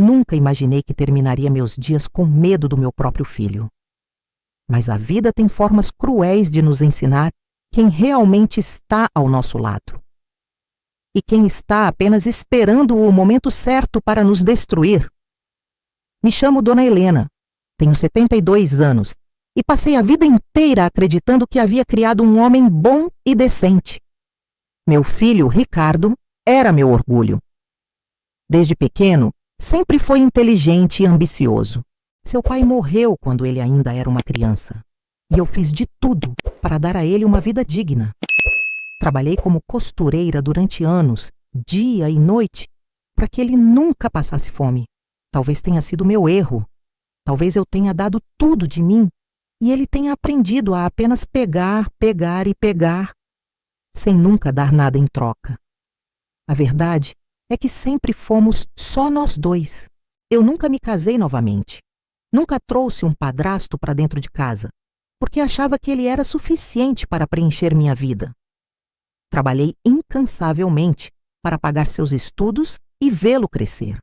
Nunca imaginei que terminaria meus dias com medo do meu próprio filho. Mas a vida tem formas cruéis de nos ensinar quem realmente está ao nosso lado. E quem está apenas esperando o momento certo para nos destruir. Me chamo Dona Helena, tenho 72 anos e passei a vida inteira acreditando que havia criado um homem bom e decente. Meu filho, Ricardo, era meu orgulho. Desde pequeno, sempre foi inteligente e ambicioso. Seu pai morreu quando ele ainda era uma criança, e eu fiz de tudo para dar a ele uma vida digna. Trabalhei como costureira durante anos, dia e noite, para que ele nunca passasse fome. Talvez tenha sido meu erro. Talvez eu tenha dado tudo de mim e ele tenha aprendido a apenas pegar, pegar e pegar, sem nunca dar nada em troca. A verdade é que sempre fomos só nós dois. Eu nunca me casei novamente. Nunca trouxe um padrasto para dentro de casa, porque achava que ele era suficiente para preencher minha vida. Trabalhei incansavelmente para pagar seus estudos e vê-lo crescer.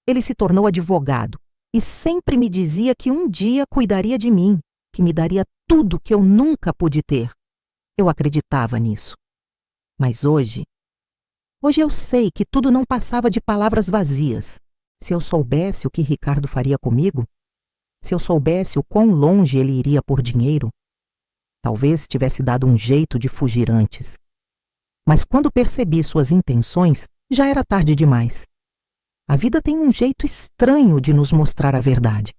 Ele se tornou advogado e sempre me dizia que um dia cuidaria de mim, que me daria tudo que eu nunca pude ter. Eu acreditava nisso. Mas hoje eu sei que tudo não passava de palavras vazias. Se eu soubesse o que Ricardo faria comigo, se eu soubesse o quão longe ele iria por dinheiro, talvez tivesse dado um jeito de fugir antes. Mas quando percebi suas intenções, já era tarde demais. A vida tem um jeito estranho de nos mostrar a verdade.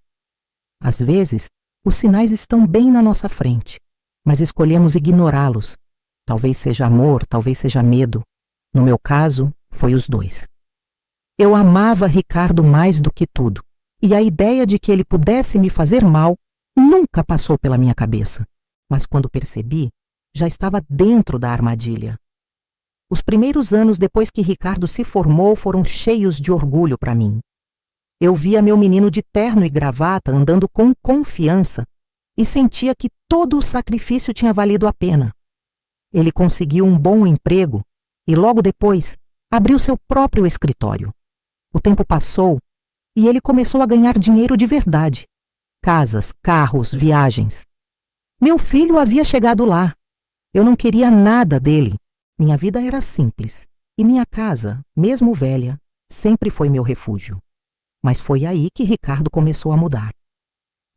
Às vezes, os sinais estão bem na nossa frente, mas escolhemos ignorá-los. Talvez seja amor, talvez seja medo. No meu caso, foi os dois. Eu amava Ricardo mais do que tudo, e a ideia de que ele pudesse me fazer mal nunca passou pela minha cabeça. Mas quando percebi, já estava dentro da armadilha. Os primeiros anos depois que Ricardo se formou foram cheios de orgulho para mim. Eu via meu menino de terno e gravata andando com confiança e sentia que todo o sacrifício tinha valido a pena. Ele conseguiu um bom emprego e logo depois abriu seu próprio escritório. O tempo passou e ele começou a ganhar dinheiro de verdade. Casas, carros, viagens. Meu filho havia chegado lá. Eu não queria nada dele. Minha vida era simples, e minha casa, mesmo velha, sempre foi meu refúgio. Mas foi aí que Ricardo começou a mudar.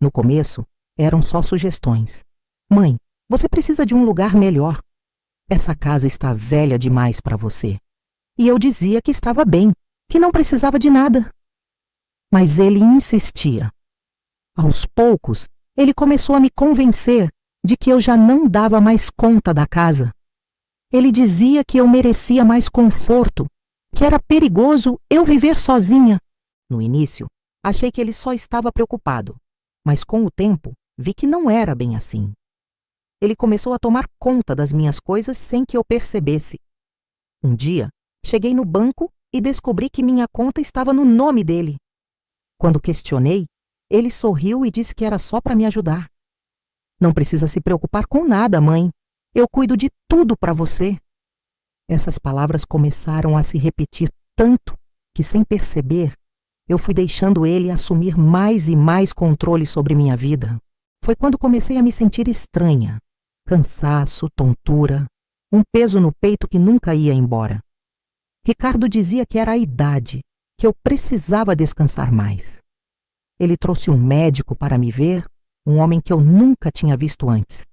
No começo, eram só sugestões. Mãe, você precisa de um lugar melhor. Essa casa está velha demais para você. E eu dizia que estava bem, que não precisava de nada. Mas ele insistia. Aos poucos, ele começou a me convencer de que eu já não dava mais conta da casa. Ele dizia que eu merecia mais conforto, que era perigoso eu viver sozinha. No início, achei que ele só estava preocupado, mas com o tempo, vi que não era bem assim. Ele começou a tomar conta das minhas coisas sem que eu percebesse. Um dia, cheguei no banco e descobri que minha conta estava no nome dele. Quando questionei, ele sorriu e disse que era só para me ajudar. Não precisa se preocupar com nada, mãe. Eu cuido de tudo para você. Essas palavras começaram a se repetir tanto que, sem perceber, eu fui deixando ele assumir mais e mais controle sobre minha vida. Foi quando comecei a me sentir estranha. Cansaço, tontura, um peso no peito que nunca ia embora. Ricardo dizia que era a idade, que eu precisava descansar mais. Ele trouxe um médico para me ver, um homem que eu nunca tinha visto antes.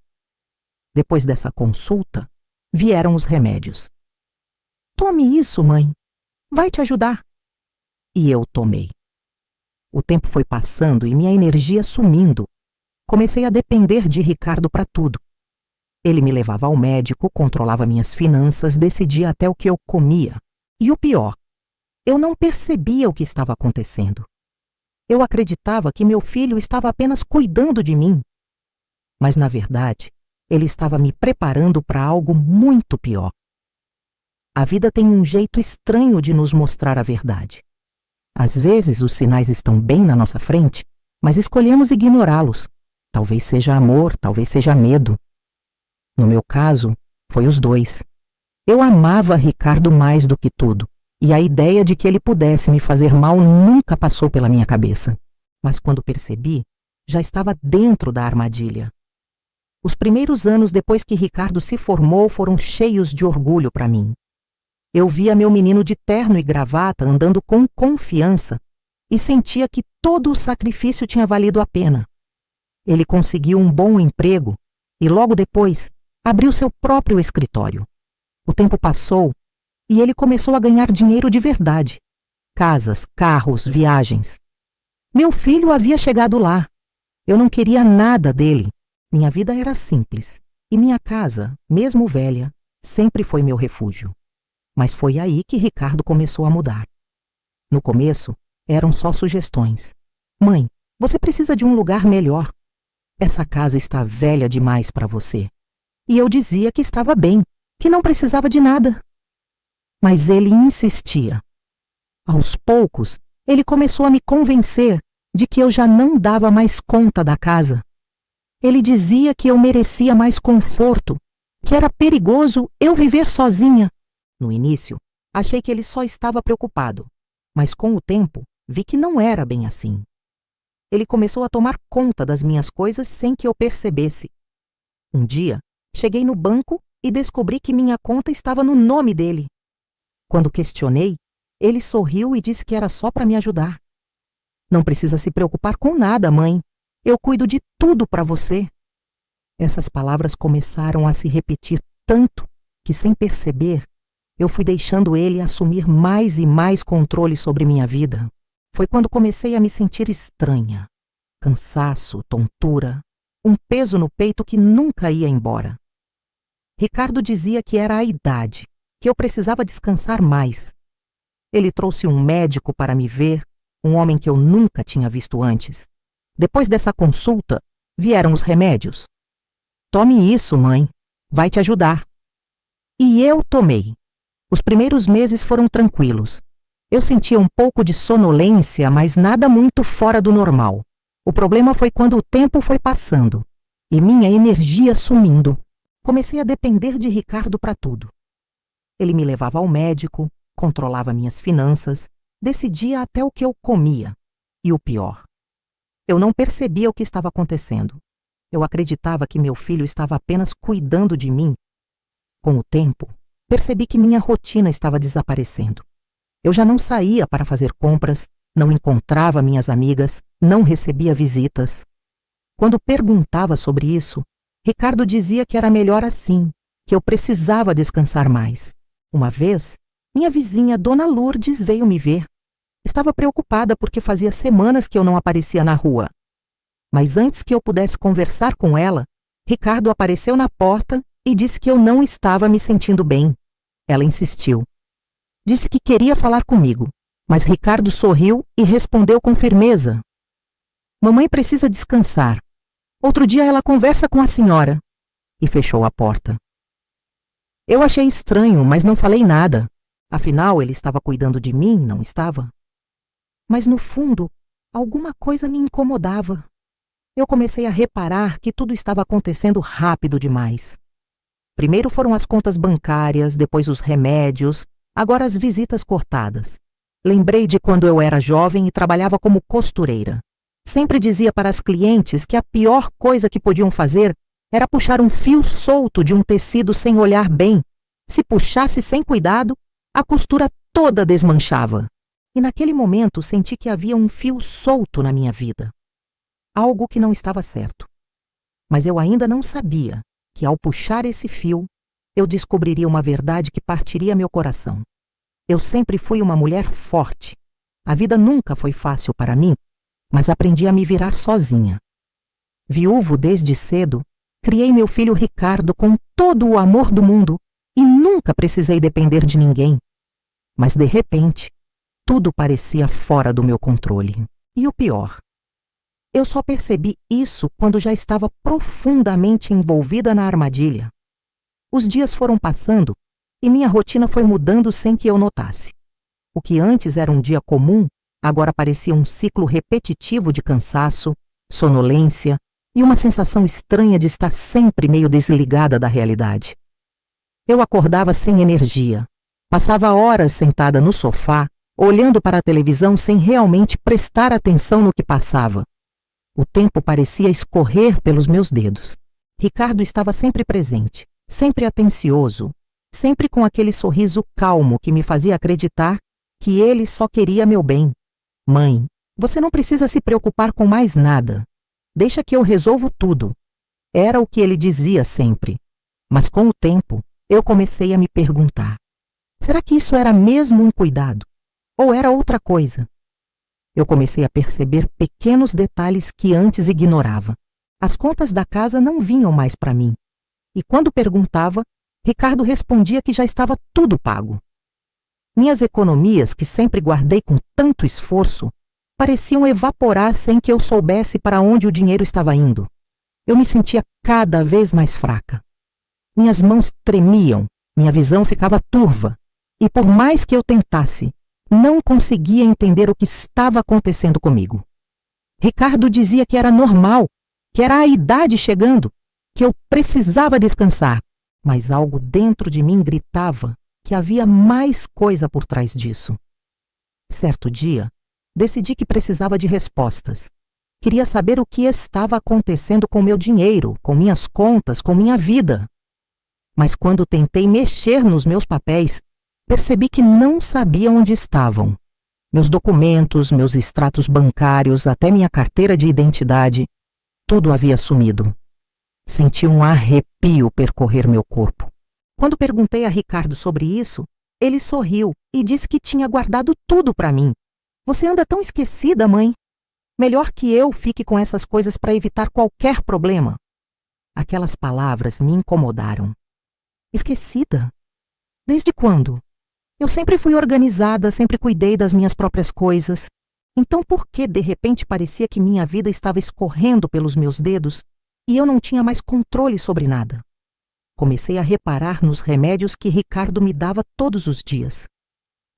Depois dessa consulta, vieram os remédios. Tome isso, mãe. Vai te ajudar. E eu tomei. O tempo foi passando e minha energia sumindo. Comecei a depender de Ricardo para tudo. Ele me levava ao médico, controlava minhas finanças, decidia até o que eu comia. E o pior, eu não percebia o que estava acontecendo. Eu acreditava que meu filho estava apenas cuidando de mim. Mas, na verdade, ele estava me preparando para algo muito pior. A vida tem um jeito estranho de nos mostrar a verdade. Às vezes os sinais estão bem na nossa frente, mas escolhemos ignorá-los. Talvez seja amor, talvez seja medo. No meu caso, foi os dois. Eu amava Ricardo mais do que tudo, e a ideia de que ele pudesse me fazer mal nunca passou pela minha cabeça. Mas quando percebi, já estava dentro da armadilha. Os primeiros anos depois que Ricardo se formou foram cheios de orgulho para mim. Eu via meu menino de terno e gravata andando com confiança e sentia que todo o sacrifício tinha valido a pena. Ele conseguiu um bom emprego e logo depois abriu seu próprio escritório. O tempo passou e ele começou a ganhar dinheiro de verdade. Casas, carros, viagens. Meu filho havia chegado lá. Eu não queria nada dele. Minha vida era simples e minha casa, mesmo velha, sempre foi meu refúgio. Mas foi aí que Ricardo começou a mudar. No começo, eram só sugestões. Mãe, você precisa de um lugar melhor. Essa casa está velha demais para você. E eu dizia que estava bem, que não precisava de nada. Mas ele insistia. Aos poucos, ele começou a me convencer de que eu já não dava mais conta da casa. Ele dizia que eu merecia mais conforto, que era perigoso eu viver sozinha. No início, achei que ele só estava preocupado, mas com o tempo, vi que não era bem assim. Ele começou a tomar conta das minhas coisas sem que eu percebesse. Um dia, cheguei no banco e descobri que minha conta estava no nome dele. Quando questionei, ele sorriu e disse que era só para me ajudar. Não precisa se preocupar com nada, mãe. Eu cuido de tudo para você. Essas palavras começaram a se repetir tanto que, sem perceber, eu fui deixando ele assumir mais e mais controle sobre minha vida. Foi quando comecei a me sentir estranha. Cansaço, tontura, um peso no peito que nunca ia embora. Ricardo dizia que era a idade, que eu precisava descansar mais. Ele trouxe um médico para me ver, um homem que eu nunca tinha visto antes. Depois dessa consulta, vieram os remédios. Tome isso, mãe. Vai te ajudar. E eu tomei. Os primeiros meses foram tranquilos. Eu sentia um pouco de sonolência, mas nada muito fora do normal. O problema foi quando o tempo foi passando e minha energia sumindo. Comecei a depender de Ricardo para tudo. Ele me levava ao médico, controlava minhas finanças, decidia até o que eu comia. E o pior, eu não percebia o que estava acontecendo. Eu acreditava que meu filho estava apenas cuidando de mim. Com o tempo, percebi que minha rotina estava desaparecendo. Eu já não saía para fazer compras, não encontrava minhas amigas, não recebia visitas. Quando perguntava sobre isso, Ricardo dizia que era melhor assim, que eu precisava descansar mais. Uma vez, minha vizinha, Dona Lourdes, veio me ver. Estava preocupada porque fazia semanas que eu não aparecia na rua. Mas antes que eu pudesse conversar com ela, Ricardo apareceu na porta e disse que eu não estava me sentindo bem. Ela insistiu. Disse que queria falar comigo, mas Ricardo sorriu e respondeu com firmeza. Mamãe precisa descansar. Outro dia ela conversa com a senhora. E fechou a porta. Eu achei estranho, mas não falei nada. Afinal, ele estava cuidando de mim, não estava? Mas no fundo, alguma coisa me incomodava. Eu comecei a reparar que tudo estava acontecendo rápido demais. Primeiro foram as contas bancárias, depois os remédios, agora as visitas cortadas. Lembrei de quando eu era jovem e trabalhava como costureira. Sempre dizia para as clientes que a pior coisa que podiam fazer era puxar um fio solto de um tecido sem olhar bem. Se puxasse sem cuidado, a costura toda desmanchava. E naquele momento senti que havia um fio solto na minha vida. Algo que não estava certo. Mas eu ainda não sabia que ao puxar esse fio, eu descobriria uma verdade que partiria meu coração. Eu sempre fui uma mulher forte. A vida nunca foi fácil para mim, mas aprendi a me virar sozinha. Viúvo desde cedo, criei meu filho Ricardo com todo o amor do mundo e nunca precisei depender de ninguém. Mas de repente, tudo parecia fora do meu controle. E o pior, eu só percebi isso quando já estava profundamente envolvida na armadilha. Os dias foram passando e minha rotina foi mudando sem que eu notasse. O que antes era um dia comum, agora parecia um ciclo repetitivo de cansaço, sonolência e uma sensação estranha de estar sempre meio desligada da realidade. Eu acordava sem energia, Passava horas sentada no sofá, olhando para a televisão sem realmente prestar atenção no que passava. O tempo parecia escorrer pelos meus dedos. Ricardo estava sempre presente, sempre atencioso, sempre com aquele sorriso calmo que me fazia acreditar que ele só queria meu bem. Mãe, você não precisa se preocupar com mais nada. Deixa que eu resolvo tudo. Era o que ele dizia sempre. Mas com o tempo, eu comecei a me perguntar: será que isso era mesmo um cuidado? Ou era outra coisa? Eu comecei a perceber pequenos detalhes que antes ignorava. As contas da casa não vinham mais para mim. E quando perguntava, Ricardo respondia que já estava tudo pago. Minhas economias, que sempre guardei com tanto esforço, pareciam evaporar sem que eu soubesse para onde o dinheiro estava indo. Eu me sentia cada vez mais fraca. Minhas mãos tremiam, minha visão ficava turva, e por mais que eu tentasse, não conseguia entender o que estava acontecendo comigo. Ricardo dizia que era normal, que era a idade chegando, que eu precisava descansar, mas algo dentro de mim gritava que havia mais coisa por trás disso. Certo dia, decidi que precisava de respostas. Queria saber o que estava acontecendo com meu dinheiro, com minhas contas, com minha vida. Mas quando tentei mexer nos meus papéis, percebi que não sabia onde estavam. Meus documentos, meus extratos bancários, até minha carteira de identidade, tudo havia sumido. Senti um arrepio percorrer meu corpo. Quando perguntei a Ricardo sobre isso, ele sorriu e disse que tinha guardado tudo para mim. Você anda tão esquecida, mãe. Melhor que eu fique com essas coisas para evitar qualquer problema. Aquelas palavras me incomodaram. Esquecida? Desde quando? Eu sempre fui organizada, sempre cuidei das minhas próprias coisas. Então por que de repente parecia que minha vida estava escorrendo pelos meus dedos e eu não tinha mais controle sobre nada? Comecei a reparar nos remédios que Ricardo me dava todos os dias.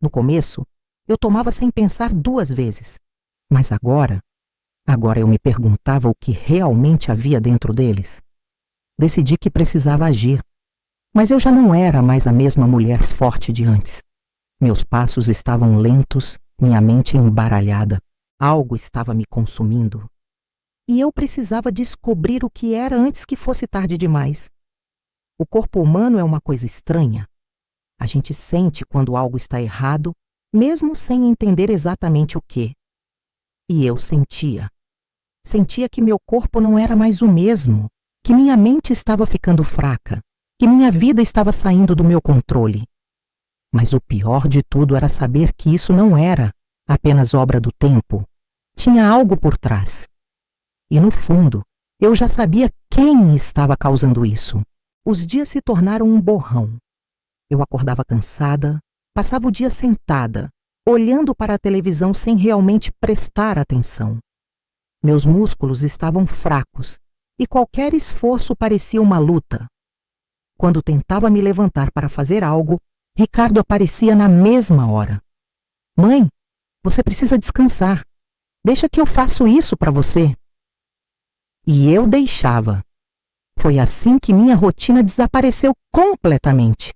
No começo, eu tomava sem pensar 2 vezes. Mas agora eu me perguntava o que realmente havia dentro deles. Decidi que precisava agir. Mas eu já não era mais a mesma mulher forte de antes. Meus passos estavam lentos, minha mente embaralhada. Algo estava me consumindo. E eu precisava descobrir o que era antes que fosse tarde demais. O corpo humano é uma coisa estranha. A gente sente quando algo está errado, mesmo sem entender exatamente o quê. E eu sentia. Sentia que meu corpo não era mais o mesmo, que minha mente estava ficando fraca, que minha vida estava saindo do meu controle. Mas o pior de tudo era saber que isso não era apenas obra do tempo. Tinha algo por trás. E no fundo, eu já sabia quem estava causando isso. Os dias se tornaram um borrão. Eu acordava cansada, passava o dia sentada, olhando para a televisão sem realmente prestar atenção. Meus músculos estavam fracos e qualquer esforço parecia uma luta. Quando tentava me levantar para fazer algo, Ricardo aparecia na mesma hora. Mãe, você precisa descansar. Deixa que eu faço isso para você. E eu deixava. Foi assim que minha rotina desapareceu completamente.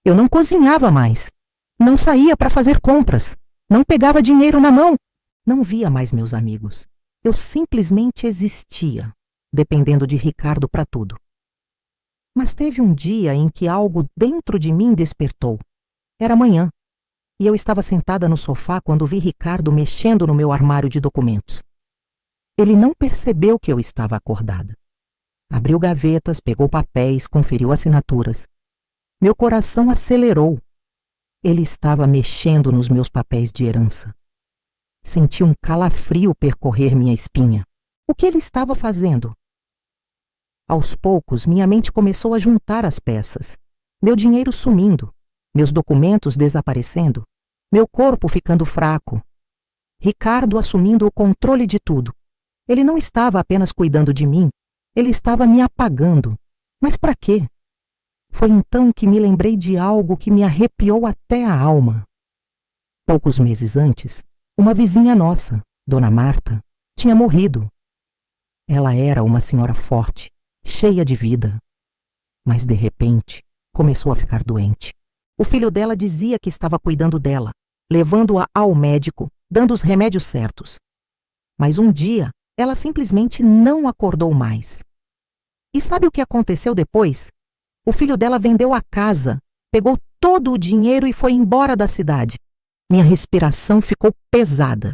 Eu não cozinhava mais. Não saía para fazer compras. Não pegava dinheiro na mão. Não via mais meus amigos. Eu simplesmente existia, dependendo de Ricardo para tudo. Mas teve um dia em que algo dentro de mim despertou. Era manhã, e eu estava sentada no sofá quando vi Ricardo mexendo no meu armário de documentos. Ele não percebeu que eu estava acordada. Abriu gavetas, pegou papéis, conferiu assinaturas. Meu coração acelerou. Ele estava mexendo nos meus papéis de herança. Senti um calafrio percorrer minha espinha. O que ele estava fazendo? Aos poucos, minha mente começou a juntar as peças. Meu dinheiro sumindo, meus documentos desaparecendo, meu corpo ficando fraco. Ricardo assumindo o controle de tudo. Ele não estava apenas cuidando de mim, ele estava me apagando. Mas para quê? Foi então que me lembrei de algo que me arrepiou até a alma. Poucos meses antes, uma vizinha nossa, Dona Marta, tinha morrido. Ela era uma senhora forte, cheia de vida. Mas, de repente, começou a ficar doente. O filho dela dizia que estava cuidando dela, levando-a ao médico, dando os remédios certos. Mas um dia, ela simplesmente não acordou mais. E sabe o que aconteceu depois? O filho dela vendeu a casa, pegou todo o dinheiro e foi embora da cidade. Minha respiração ficou pesada.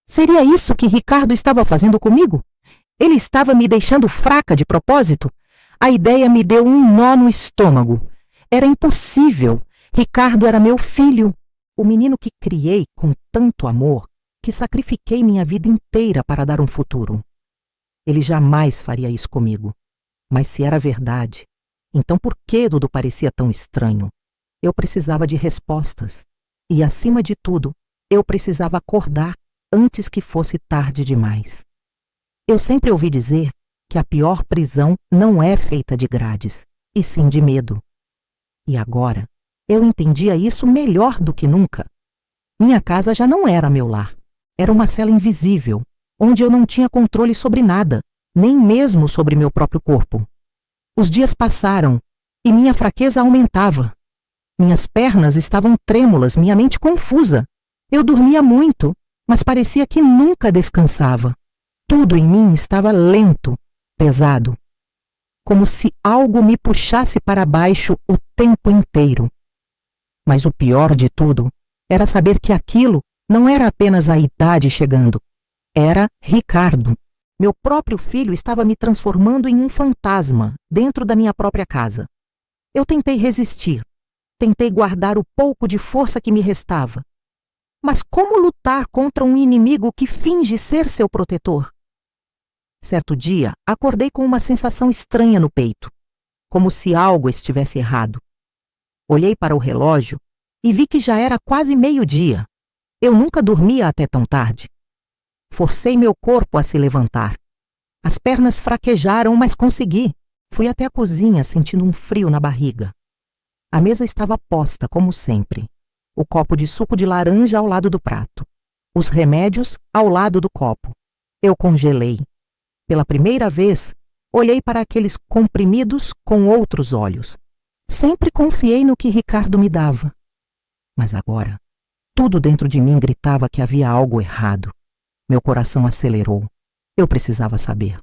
Seria isso que Ricardo estava fazendo comigo? Ele estava me deixando fraca de propósito? A ideia me deu um nó no estômago. Era impossível. Ricardo era meu filho, o menino que criei com tanto amor, que sacrifiquei minha vida inteira para dar um futuro. Ele jamais faria isso comigo. Mas se era verdade, então por que tudo parecia tão estranho? Eu precisava de respostas. E, acima de tudo, eu precisava acordar antes que fosse tarde demais. Eu sempre ouvi dizer que a pior prisão não é feita de grades, e sim de medo. E agora, eu entendia isso melhor do que nunca. Minha casa já não era meu lar. Era uma cela invisível, onde eu não tinha controle sobre nada, nem mesmo sobre meu próprio corpo. Os dias passaram e minha fraqueza aumentava. Minhas pernas estavam trêmulas, minha mente confusa. Eu dormia muito, mas parecia que nunca descansava. Tudo em mim estava lento, pesado, como se algo me puxasse para baixo o tempo inteiro. Mas o pior de tudo era saber que aquilo não era apenas a idade chegando. Era Ricardo. Meu próprio filho estava me transformando em um fantasma dentro da minha própria casa. Eu tentei resistir. Tentei guardar o pouco de força que me restava. Mas como lutar contra um inimigo que finge ser seu protetor? Certo dia, acordei com uma sensação estranha no peito, como se algo estivesse errado. Olhei para o relógio e vi que já era quase meio-dia. Eu nunca dormia até tão tarde. Forcei meu corpo a se levantar. As pernas fraquejaram, mas consegui. Fui até a cozinha sentindo um frio na barriga. A mesa estava posta, como sempre. O copo de suco de laranja ao lado do prato. Os remédios ao lado do copo. Eu congelei. Pela primeira vez, olhei para aqueles comprimidos com outros olhos. Sempre confiei no que Ricardo me dava. Mas agora, tudo dentro de mim gritava que havia algo errado. Meu coração acelerou. Eu precisava saber.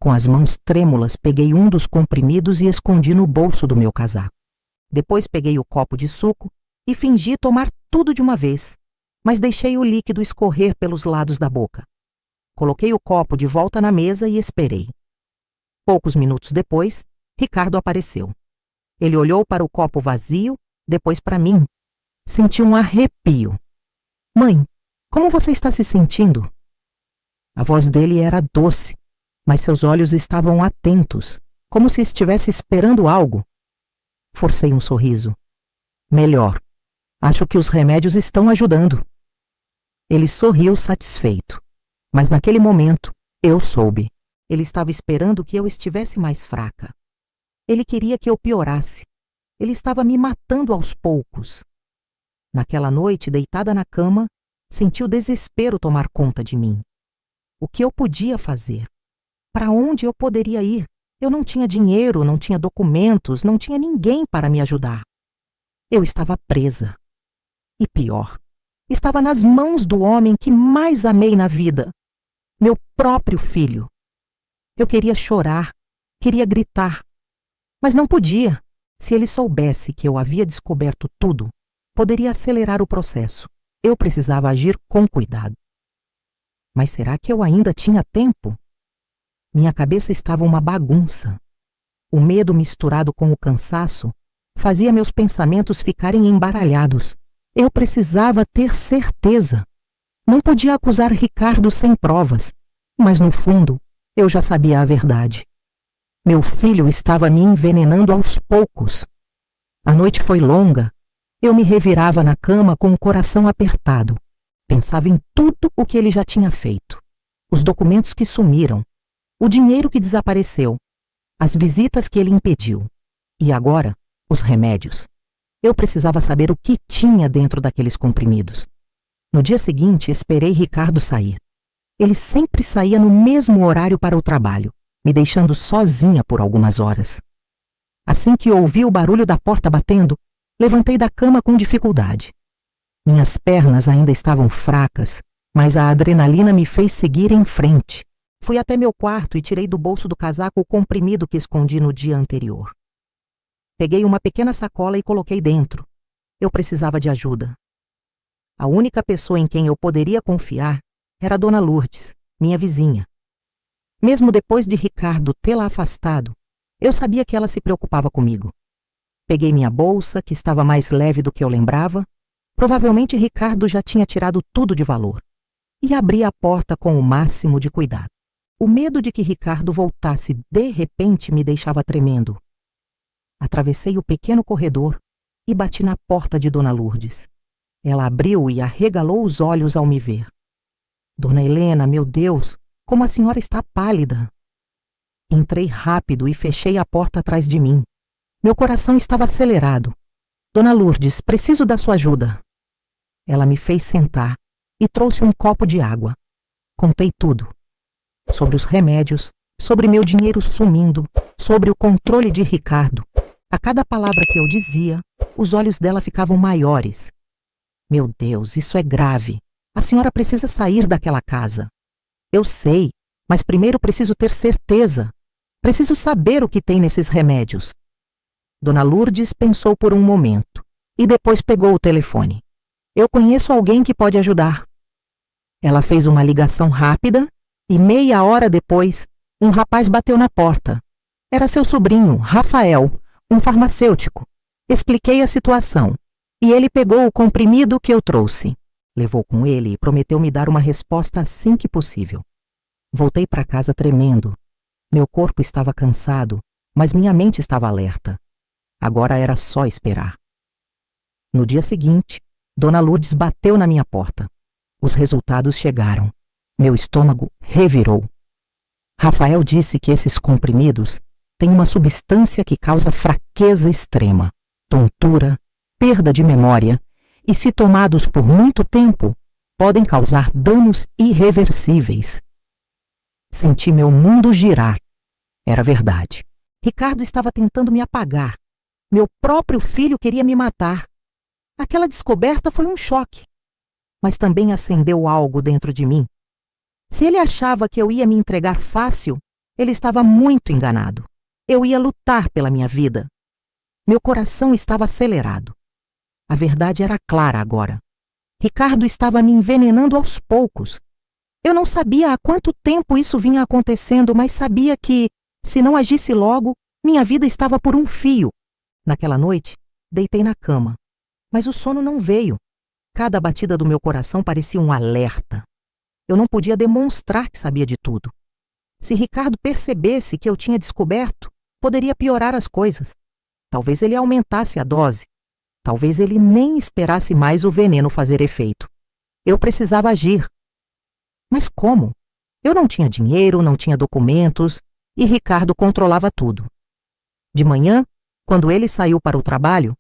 Com as mãos trêmulas, peguei um dos comprimidos e escondi no bolso do meu casaco. Depois peguei o copo de suco e fingi tomar tudo de uma vez, mas deixei o líquido escorrer pelos lados da boca. Coloquei o copo de volta na mesa e esperei. Poucos minutos depois, Ricardo apareceu. Ele olhou para o copo vazio, depois para mim. Senti um arrepio. "Mãe, como você está se sentindo?" A voz dele era doce, mas seus olhos estavam atentos, como se estivesse esperando algo. Forcei um sorriso. "Melhor. Acho que os remédios estão ajudando." Ele sorriu satisfeito. Mas naquele momento, eu soube. Ele estava esperando que eu estivesse mais fraca. Ele queria que eu piorasse. Ele estava me matando aos poucos. Naquela noite, deitada na cama, senti o desespero tomar conta de mim. O que eu podia fazer? Para onde eu poderia ir? Eu não tinha dinheiro, não tinha documentos, não tinha ninguém para me ajudar. Eu estava presa. E pior, estava nas mãos do homem que mais amei na vida, meu próprio filho. Eu queria chorar, queria gritar, mas não podia. Se ele soubesse que eu havia descoberto tudo, poderia acelerar o processo. Eu precisava agir com cuidado. Mas será que eu ainda tinha tempo? Minha cabeça estava uma bagunça. O medo misturado com o cansaço fazia meus pensamentos ficarem embaralhados. Eu precisava ter certeza. Não podia acusar Ricardo sem provas, mas no fundo eu já sabia a verdade. Meu filho estava me envenenando aos poucos. A noite foi longa. Eu me revirava na cama com o coração apertado. Pensava em tudo o que ele já tinha feito. Os documentos que sumiram. O dinheiro que desapareceu. As visitas que ele impediu. E agora, os remédios. Eu precisava saber o que tinha dentro daqueles comprimidos. No dia seguinte, esperei Ricardo sair. Ele sempre saía no mesmo horário para o trabalho, me deixando sozinha por algumas horas. Assim que ouvi o barulho da porta batendo, Levantei da cama com dificuldade. Minhas pernas ainda estavam fracas, mas a adrenalina me fez seguir em frente. Fui até meu quarto e tirei do bolso do casaco o comprimido que escondi no dia anterior. Peguei uma pequena sacola e coloquei dentro. Eu precisava de ajuda. A única pessoa em quem eu poderia confiar era a Dona Lourdes, minha vizinha. Mesmo depois de Ricardo tê-la afastado, eu sabia que ela se preocupava comigo. Peguei minha bolsa, que estava mais leve do que eu lembrava. Provavelmente Ricardo já tinha tirado tudo de valor. E abri a porta com o máximo de cuidado. O medo de que Ricardo voltasse de repente me deixava tremendo. Atravessei o pequeno corredor e bati na porta de Dona Lourdes. Ela abriu e arregalou os olhos ao me ver. Dona Helena, meu Deus, como a senhora está pálida. Entrei rápido e fechei a porta atrás de mim. Meu coração estava acelerado. Dona Lourdes, preciso da sua ajuda. Ela me fez sentar e trouxe um copo de água. Contei tudo. Sobre os remédios, sobre meu dinheiro sumindo, sobre o controle de Ricardo. A cada palavra que eu dizia, os olhos dela ficavam maiores. Meu Deus, isso é grave. A senhora precisa sair daquela casa. Eu sei, mas primeiro preciso ter certeza. Preciso saber o que tem nesses remédios. Dona Lourdes pensou por um momento e depois pegou o telefone. Eu conheço alguém que pode ajudar. Ela fez uma ligação rápida e meia hora depois, um rapaz bateu na porta. Era seu sobrinho, Rafael, um farmacêutico. Expliquei a situação e ele pegou o comprimido que eu trouxe. Levou com ele e prometeu me dar uma resposta assim que possível. Voltei para casa tremendo. Meu corpo estava cansado, mas minha mente estava alerta. Agora era só esperar. No dia seguinte, Dona Lourdes bateu na minha porta. Os resultados chegaram. Meu estômago revirou. Rafael disse que esses comprimidos têm uma substância que causa fraqueza extrema, tontura, perda de memória e, se tomados por muito tempo, podem causar danos irreversíveis. Senti meu mundo girar. Era verdade. Ricardo estava tentando me apagar. Meu próprio filho queria me matar. Aquela descoberta foi um choque, mas também acendeu algo dentro de mim. Se ele achava que eu ia me entregar fácil, ele estava muito enganado. Eu ia lutar pela minha vida. Meu coração estava acelerado. A verdade era clara agora. Ricardo estava me envenenando aos poucos. Eu não sabia há quanto tempo isso vinha acontecendo, mas sabia que, se não agisse logo, minha vida estava por um fio. Naquela noite, deitei na cama, mas o sono não veio. Cada batida do meu coração parecia um alerta. Eu não podia demonstrar que sabia de tudo. Se Ricardo percebesse que eu tinha descoberto, poderia piorar as coisas. Talvez ele aumentasse a dose. Talvez ele nem esperasse mais o veneno fazer efeito. Eu precisava agir. Mas como? Eu não tinha dinheiro, não tinha documentos, e Ricardo controlava tudo. De manhã, quando ele saiu para o trabalho,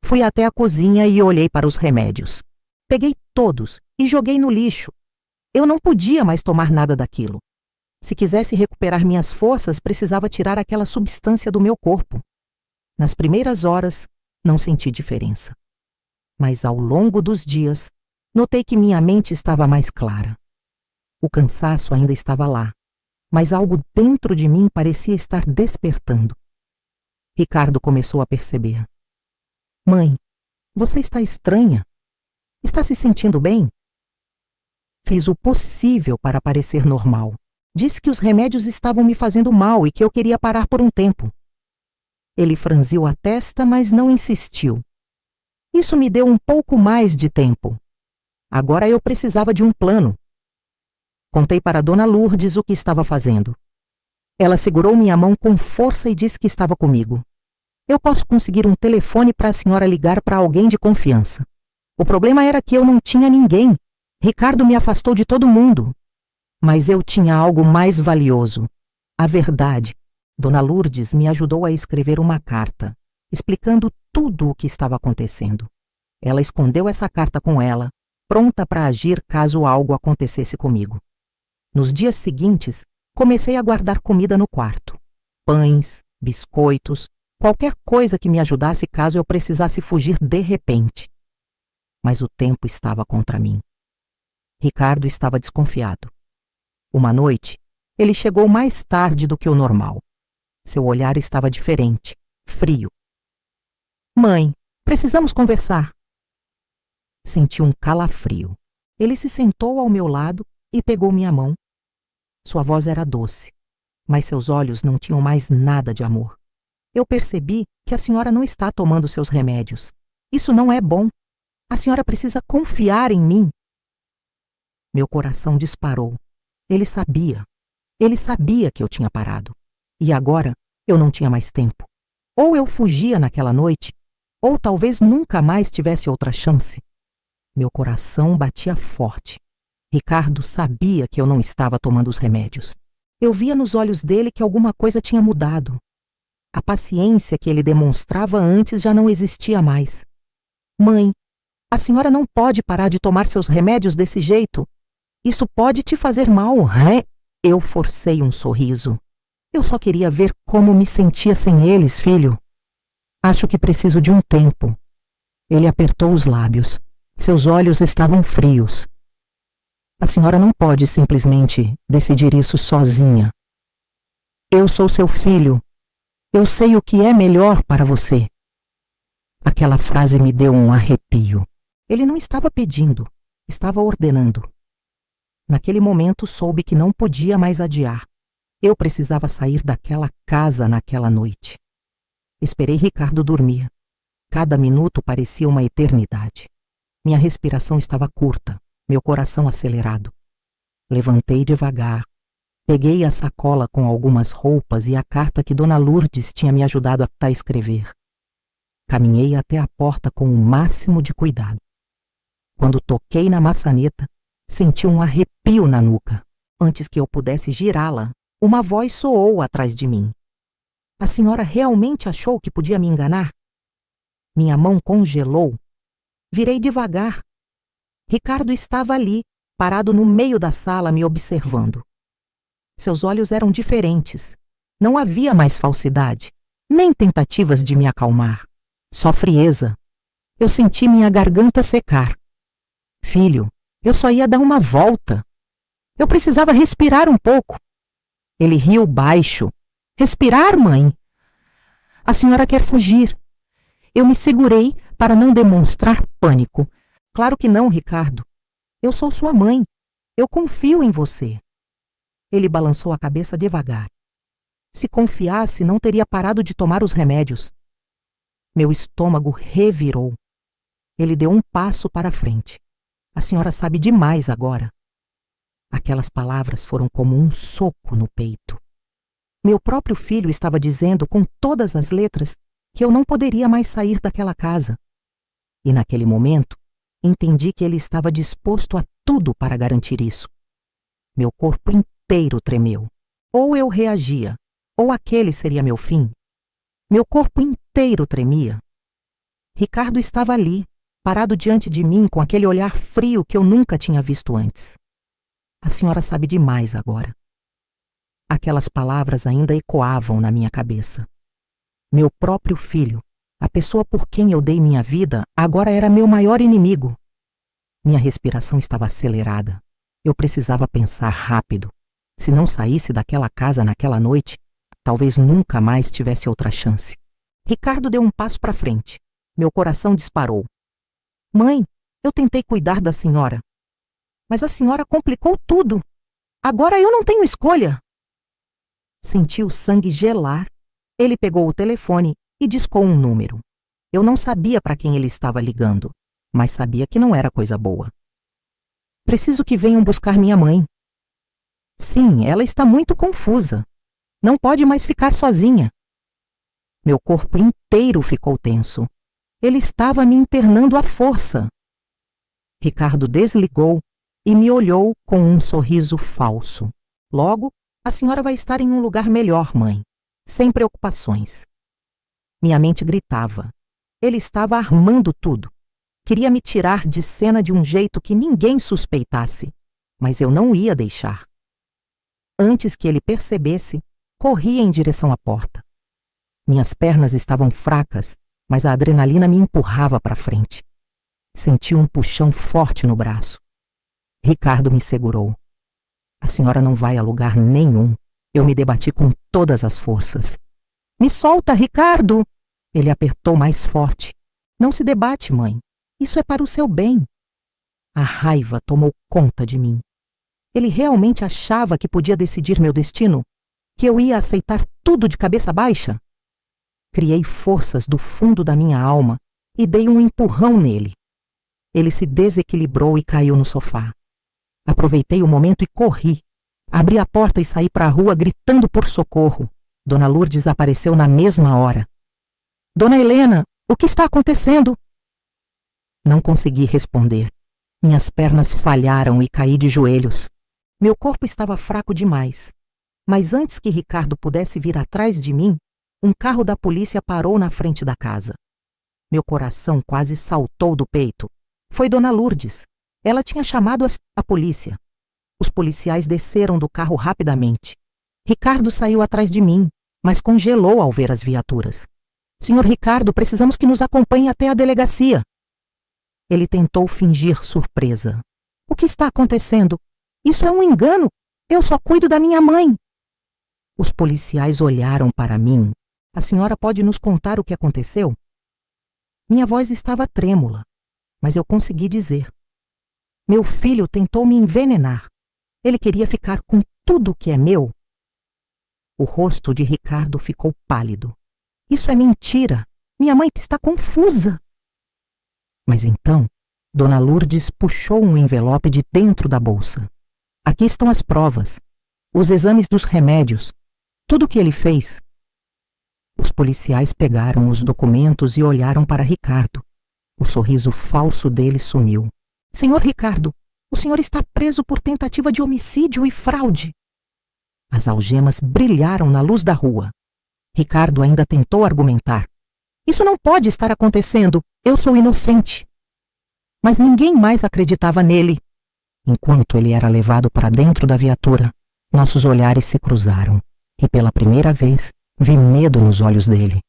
fui até a cozinha e olhei para os remédios. Peguei todos e joguei no lixo. Eu não podia mais tomar nada daquilo. Se quisesse recuperar minhas forças, precisava tirar aquela substância do meu corpo. Nas primeiras horas, não senti diferença. Mas ao longo dos dias, notei que minha mente estava mais clara. O cansaço ainda estava lá, mas algo dentro de mim parecia estar despertando. Ricardo começou a perceber. Mãe, você está estranha? Está se sentindo bem? Fiz o possível para parecer normal. Disse que os remédios estavam me fazendo mal e que eu queria parar por um tempo. Ele franziu a testa, mas não insistiu. Isso me deu um pouco mais de tempo. Agora eu precisava de um plano. Contei para Dona Lourdes o que estava fazendo. Ela segurou minha mão com força e disse que estava comigo. Eu posso conseguir um telefone para a senhora ligar para alguém de confiança. O problema era que eu não tinha ninguém. Ricardo me afastou de todo mundo. Mas eu tinha algo mais valioso. A verdade. Dona Lourdes me ajudou a escrever uma carta, explicando tudo o que estava acontecendo. Ela escondeu essa carta com ela, pronta para agir caso algo acontecesse comigo. Nos dias seguintes, comecei a guardar comida no quarto. Pães, biscoitos, qualquer coisa que me ajudasse caso eu precisasse fugir de repente. Mas o tempo estava contra mim. Ricardo estava desconfiado. Uma noite, ele chegou mais tarde do que o normal. Seu olhar estava diferente, frio. Mãe, precisamos conversar. Senti um calafrio. Ele se sentou ao meu lado e pegou minha mão. Sua voz era doce, mas seus olhos não tinham mais nada de amor. Eu percebi que a senhora não está tomando seus remédios. Isso não é bom. A senhora precisa confiar em mim. Meu coração disparou. Ele sabia. Ele sabia que eu tinha parado. E agora eu não tinha mais tempo. Ou eu fugia naquela noite, ou talvez nunca mais tivesse outra chance. Meu coração batia forte. Ricardo sabia que eu não estava tomando os remédios. Eu via nos olhos dele que alguma coisa tinha mudado. A paciência que ele demonstrava antes já não existia mais. Mãe, a senhora não pode parar de tomar seus remédios desse jeito. Isso pode te fazer mal, hein? Eu forcei um sorriso. Eu só queria ver como me sentia sem eles, filho. Acho que preciso de um tempo. Ele apertou os lábios. Seus olhos estavam frios. A senhora não pode simplesmente decidir isso sozinha. Eu sou seu filho. Eu sei o que é melhor para você. Aquela frase me deu um arrepio. Ele não estava pedindo, estava ordenando. Naquele momento soube que não podia mais adiar. Eu precisava sair daquela casa naquela noite. Esperei Ricardo dormir. Cada minuto parecia uma eternidade. Minha respiração estava curta, meu coração acelerado. Levantei devagar. Peguei a sacola com algumas roupas e a carta que Dona Lourdes tinha me ajudado a escrever. Caminhei até a porta com o máximo de cuidado. Quando toquei na maçaneta, senti um arrepio na nuca. Antes que eu pudesse girá-la, uma voz soou atrás de mim. A senhora realmente achou que podia me enganar? Minha mão congelou. Virei devagar. Ricardo estava ali, parado no meio da sala, me observando. Seus olhos eram diferentes. Não havia mais falsidade, nem tentativas de me acalmar. Só frieza. Eu senti minha garganta secar. Filho, eu só ia dar uma volta. Eu precisava respirar um pouco. Ele riu baixo. Respirar, mãe? A senhora quer fugir. Eu me segurei para não demonstrar pânico. Claro que não, Ricardo. Eu sou sua mãe. Eu confio em você. Ele balançou a cabeça devagar. Se confiasse, não teria parado de tomar os remédios. Meu estômago revirou. Ele deu um passo para a frente. A senhora sabe demais agora. Aquelas palavras foram como um soco no peito. Meu próprio filho estava dizendo com todas as letras que eu não poderia mais sair daquela casa. E naquele momento, entendi que ele estava disposto a tudo para garantir isso. Meu corpo inteiro tremeu. Ou eu reagia, ou aquele seria meu fim. Meu corpo inteiro tremia. Ricardo estava ali, parado diante de mim com aquele olhar frio que eu nunca tinha visto antes. A senhora sabe demais agora. Aquelas palavras ainda ecoavam na minha cabeça. Meu próprio filho, a pessoa por quem eu dei minha vida, agora era meu maior inimigo. Minha respiração estava acelerada. Eu precisava pensar rápido. Se não saísse daquela casa naquela noite, talvez nunca mais tivesse outra chance. Ricardo deu um passo para frente. Meu coração disparou. Mãe, eu tentei cuidar da senhora. Mas a senhora complicou tudo. Agora eu não tenho escolha. Senti o sangue gelar. Ele pegou o telefone e discou um número. Eu não sabia para quem ele estava ligando, mas sabia que não era coisa boa. Preciso que venham buscar minha mãe. Sim, ela está muito confusa. Não pode mais ficar sozinha. Meu corpo inteiro ficou tenso. Ele estava me internando à força. Ricardo desligou e me olhou com um sorriso falso. Logo, a senhora vai estar em um lugar melhor, mãe. Sem preocupações. Minha mente gritava. Ele estava armando tudo. Queria me tirar de cena de um jeito que ninguém suspeitasse. Mas eu não ia deixar. Antes que ele percebesse, corri em direção à porta. Minhas pernas estavam fracas, mas a adrenalina me empurrava para frente. Senti um puxão forte no braço. Ricardo me segurou. A senhora não vai a lugar nenhum. Eu me debati com todas as forças. Me solta, Ricardo! Ele apertou mais forte. Não se debate, mãe. Isso é para o seu bem. A raiva tomou conta de mim. Ele realmente achava que podia decidir meu destino? Que eu ia aceitar tudo de cabeça baixa? Criei forças do fundo da minha alma e dei um empurrão nele. Ele se desequilibrou e caiu no sofá. Aproveitei o momento e corri. Abri a porta e saí para a rua gritando por socorro. Dona Lourdes apareceu na mesma hora. Dona Helena, o que está acontecendo? Não consegui responder. Minhas pernas falharam e caí de joelhos. Meu corpo estava fraco demais. Mas antes que Ricardo pudesse vir atrás de mim, um carro da polícia parou na frente da casa. Meu coração quase saltou do peito. Foi Dona Lourdes. Ela tinha chamado a polícia. Os policiais desceram do carro rapidamente. Ricardo saiu atrás de mim, mas congelou ao ver as viaturas. Senhor Ricardo, precisamos que nos acompanhe até a delegacia. Ele tentou fingir surpresa. O que está acontecendo? Isso é um engano. Eu só cuido da minha mãe. Os policiais olharam para mim. A senhora pode nos contar o que aconteceu? Minha voz estava trêmula, mas eu consegui dizer. Meu filho tentou me envenenar. Ele queria ficar com tudo que é meu. O rosto de Ricardo ficou pálido. Isso é mentira. Minha mãe está confusa. Mas então, Dona Lourdes puxou um envelope de dentro da bolsa. Aqui estão as provas, os exames dos remédios, tudo o que ele fez. Os policiais pegaram os documentos e olharam para Ricardo. O sorriso falso dele sumiu. Senhor Ricardo, o senhor está preso por tentativa de homicídio e fraude. As algemas brilharam na luz da rua. Ricardo ainda tentou argumentar. Isso não pode estar acontecendo. Eu sou inocente. Mas ninguém mais acreditava nele. Enquanto ele era levado para dentro da viatura, nossos olhares se cruzaram. E pela primeira vez, vi medo nos olhos dele.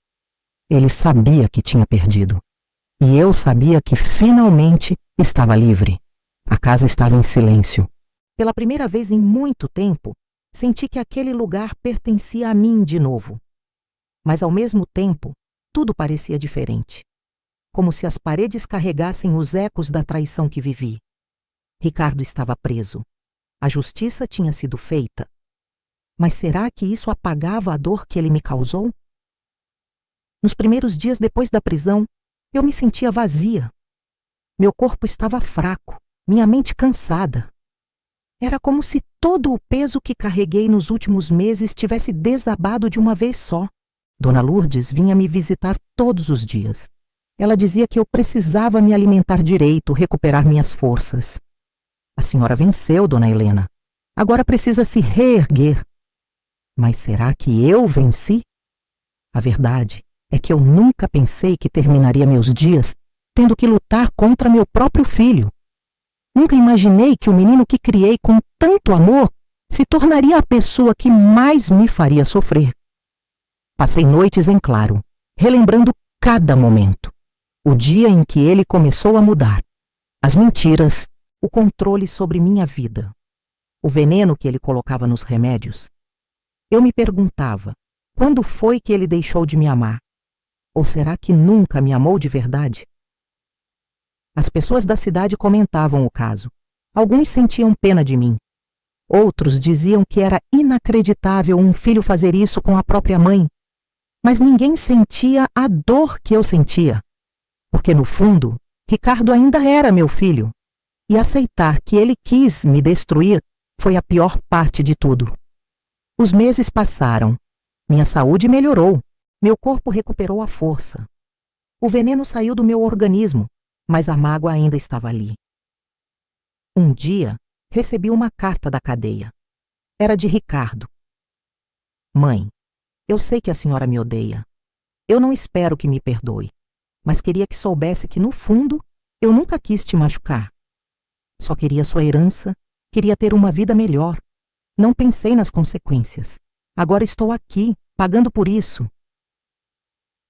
Ele sabia que tinha perdido. E eu sabia que finalmente estava livre. A casa estava em silêncio. Pela primeira vez em muito tempo, senti que aquele lugar pertencia a mim de novo. Mas ao mesmo tempo, tudo parecia diferente. Como se as paredes carregassem os ecos da traição que vivi. Ricardo estava preso. A justiça tinha sido feita. Mas será que isso apagava a dor que ele me causou? Nos primeiros dias depois da prisão, eu me sentia vazia. Meu corpo estava fraco, minha mente cansada. Era como se todo o peso que carreguei nos últimos meses tivesse desabado de uma vez só. Dona Lourdes vinha me visitar todos os dias. Ela dizia que eu precisava me alimentar direito, recuperar minhas forças. A senhora venceu, Dona Helena. Agora precisa se reerguer. Mas será que eu venci? A verdade é que eu nunca pensei que terminaria meus dias tendo que lutar contra meu próprio filho. Nunca imaginei que o menino que criei com tanto amor se tornaria a pessoa que mais me faria sofrer. Passei noites em claro, relembrando cada momento. O dia em que ele começou a mudar. As mentiras, o controle sobre minha vida. O veneno que ele colocava nos remédios. Eu me perguntava, quando foi que ele deixou de me amar? Ou será que nunca me amou de verdade? As pessoas da cidade comentavam o caso. Alguns sentiam pena de mim. Outros diziam que era inacreditável um filho fazer isso com a própria mãe. Mas ninguém sentia a dor que eu sentia. Porque, no fundo, Ricardo ainda era meu filho. E aceitar que ele quis me destruir foi a pior parte de tudo. Os meses passaram. Minha saúde melhorou. Meu corpo recuperou a força. O veneno saiu do meu organismo, mas a mágoa ainda estava ali. Um dia, recebi uma carta da cadeia. Era de Ricardo. Mãe, eu sei que a senhora me odeia. Eu não espero que me perdoe, mas queria que soubesse que, no fundo, eu nunca quis te machucar. Só queria sua herança, queria ter uma vida melhor. Não pensei nas consequências. Agora estou aqui, pagando por isso.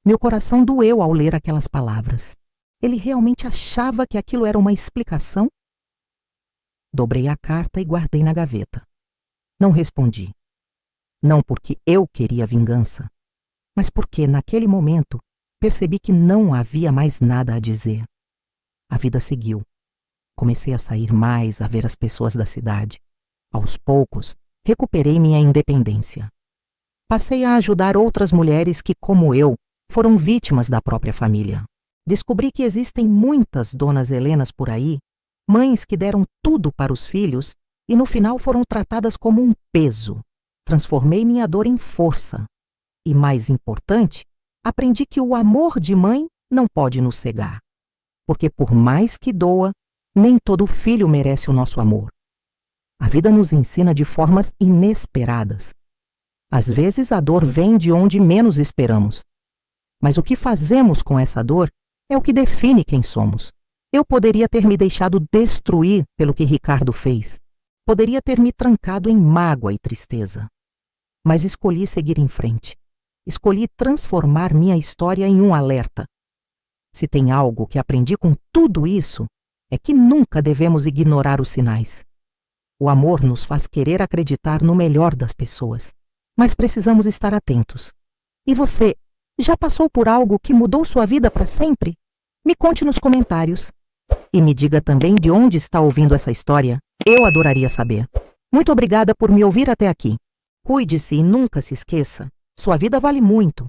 Meu coração doeu ao ler aquelas palavras. Ele realmente achava que aquilo era uma explicação? Dobrei a carta e guardei na gaveta. Não respondi. Não porque eu queria vingança, mas porque, naquele momento, percebi que não havia mais nada a dizer. A vida seguiu. Comecei a sair mais, a ver as pessoas da cidade. Aos poucos, recuperei minha independência. Passei a ajudar outras mulheres que, como eu, foram vítimas da própria família. Descobri que existem muitas donas Helenas por aí, mães que deram tudo para os filhos e no final foram tratadas como um peso. Transformei minha dor em força. E, mais importante, aprendi que o amor de mãe não pode nos cegar. Porque por mais que doa, nem todo filho merece o nosso amor. A vida nos ensina de formas inesperadas. Às vezes a dor vem de onde menos esperamos. Mas o que fazemos com essa dor é o que define quem somos. Eu poderia ter me deixado destruir pelo que Ricardo fez. Poderia ter me trancado em mágoa e tristeza. Mas escolhi seguir em frente. Escolhi transformar minha história em um alerta. Se tem algo que aprendi com tudo isso, é que nunca devemos ignorar os sinais. O amor nos faz querer acreditar no melhor das pessoas, mas precisamos estar atentos. E você, já passou por algo que mudou sua vida para sempre? Me conte nos comentários. E me diga também de onde está ouvindo essa história. Eu adoraria saber. Muito obrigada por me ouvir até aqui. Cuide-se e nunca se esqueça. Sua vida vale muito